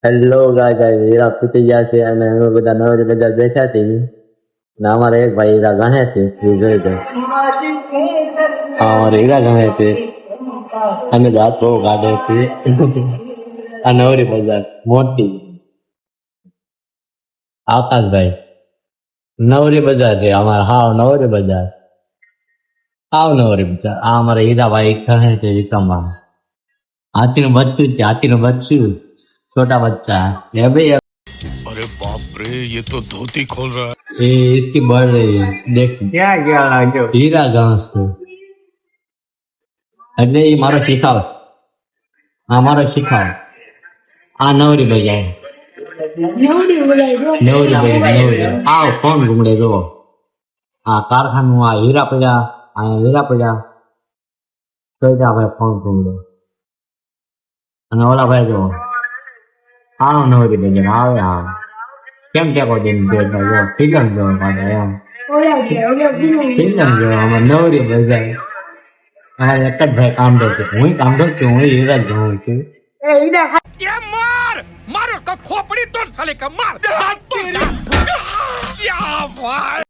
Hello ગાય હીરા ફૂટી ગયા છે અને અમે બધા નવરી બજાર બેઠા હતી ને અમારા એક ભાઈ હીરા ગણે છે એ જોઈ દો અમારે હીરા ગણે છે અમે રાત બહુ કાઢે છીએ આ નવરી બજાર મોટી આકાશભાઈ નવરી બજાર છે અમારે હાવ નવરી બજાર આ અમારે હીરાભાઈ કહે છે રીકમમાં હાથીનું બચ્ચું છે હાથીનું બચ્ચું छोटा बच्चा है भाई। अरे बाप रे ये तो धोती खोल रहा है। ये इसकी बढ़ रही है देख क्या क्या लागे हीरा घास એટલે એ મારો શીખાવ આ મારો શીખાવ આ નવરી બજાય નવરી આવ કોણ ઘૂમડે જો આ કારખાનું આ હીરા પડ્યા તો જ આપણે ફોન ઘૂમડે અને ઓલા ભાઈ જો હા નવરી બજાર આવે હા કેમ ટેકો દઈને બેઠા જો ફિલ્મ જોવા પાછા એમ ફિલ્મ જોવા આમાં નવરી બજાર હા એક જ ભાઈ કામડો છે હું કામડો છું હું હીરા જોઉં છું मारो का खोपड़ी तोड़ साले का मार क्या भाई